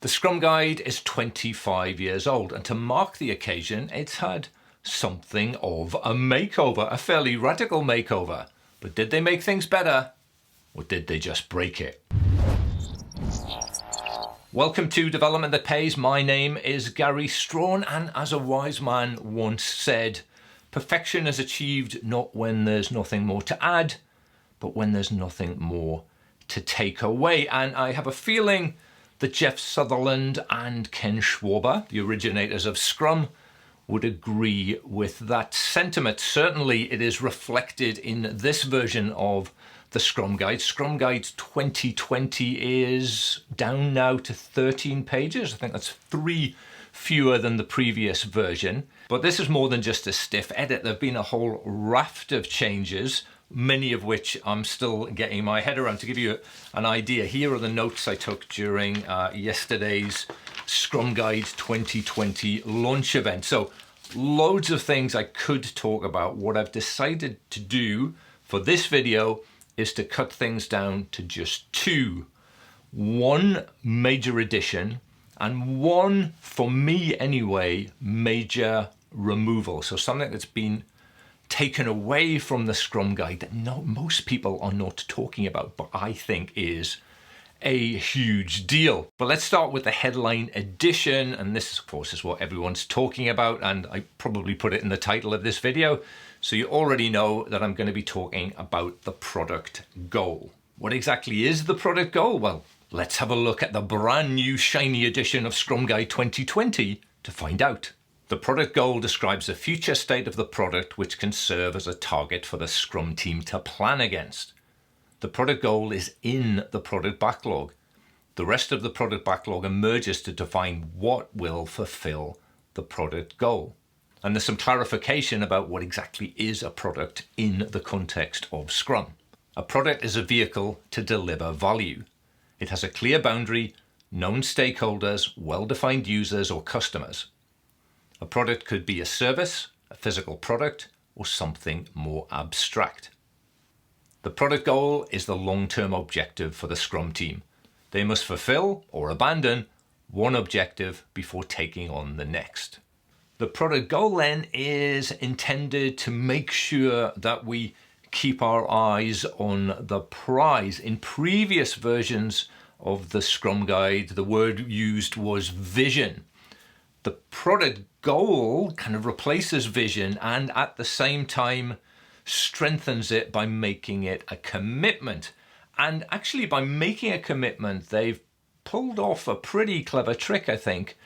The Scrum Guide is 25 years old, and to mark the occasion, it's had something of a makeover, a fairly radical makeover. But did they make things better, or did they just break it? Welcome to Development That Pays. My name is Gary Straughan, and as a wise man once said, perfection is achieved not when there's nothing more to add, but when there's nothing more to take away. And I have a feeling that Jeff Sutherland and Ken Schwaber, the originators of Scrum, would agree with that sentiment. Certainly it is reflected in this version of the Scrum Guide. Scrum Guide 2020 is down now to 13 pages. I think that's 3 fewer than the previous version. But this is more than just a stiff edit. There have been a whole raft of changes, many of which I'm still getting my head around. To give you an idea, here are the notes I took during yesterday's Scrum Guide 2020 launch event. So loads of things I could talk about. What I've decided to do for this video is to cut things down to just 2. One major addition and one, for me anyway, major removal. So something that's been taken away from the Scrum Guide that most people are not talking about, but I think is a huge deal. But let's start with the headline edition, and this of course is what everyone's talking about, and I probably put it in the title of this video, so you already know that I'm going to be talking about the product goal. What exactly is the product goal? Well, let's have a look at the brand new shiny edition of Scrum Guide 2020 to find out. The product goal describes the future state of the product which can serve as a target for the Scrum team to plan against. The product goal is in the product backlog. The rest of the product backlog emerges to define what will fulfill the product goal. And there's some clarification about what exactly is a product in the context of Scrum. A product is a vehicle to deliver value. It has a clear boundary, known stakeholders, well-defined users or customers. A product could be a service, a physical product, or something more abstract. The product goal is the long-term objective for the Scrum team. They must fulfill or abandon one objective before taking on the next. The product goal then is intended to make sure that we keep our eyes on the prize. In previous versions of the Scrum Guide, the word used was vision. The product goal kind of replaces vision and at the same time strengthens it by making it a commitment. And actually by making a commitment, they've pulled off a pretty clever trick, I think,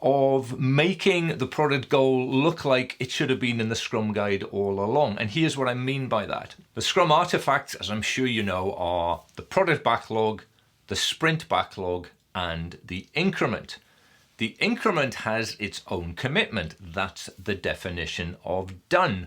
of making the product goal look like it should have been in the Scrum Guide all along. And here's what I mean by that. The Scrum artifacts, as I'm sure you know, are the product backlog, the sprint backlog, and the increment. The increment has its own commitment. That's the definition of done.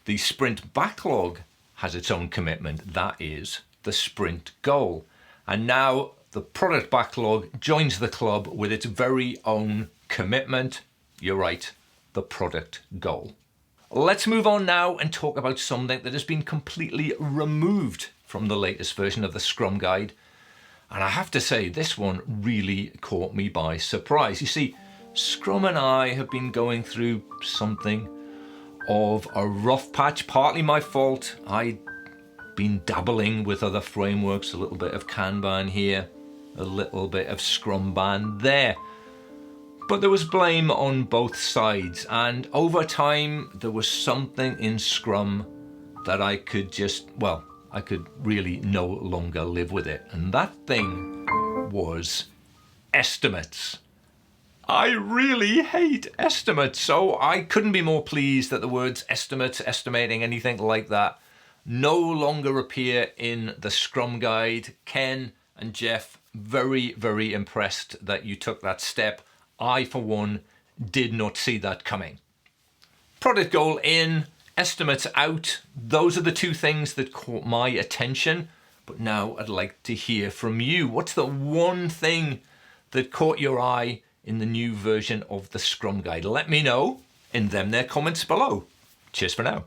The sprint backlog has its own commitment. That is the sprint goal. And now the product backlog joins the club with its very own commitment. You're right, the product goal. Let's move on now and talk about something that has been completely removed from the latest version of the Scrum Guide. And I have to say, this one really caught me by surprise. You see, Scrum and I have been going through something of a rough patch, partly my fault. I'd been dabbling with other frameworks, a little bit of Kanban here, a little bit of Scrumban there. But there was blame on both sides. And over time, there was something in Scrum that I could I could really no longer live with it. And that thing was estimates. I really hate estimates. So I couldn't be more pleased that the words estimates, estimating, anything like that no longer appear in the Scrum Guide. Ken and Jeff, very, very impressed that you took that step. I, for one, did not see that coming. Product goal in, estimates out. Those are the 2 things that caught my attention. But now I'd like to hear from you. What's the one thing that caught your eye in the new version of the Scrum Guide? Let me know in them comments below. Cheers for now.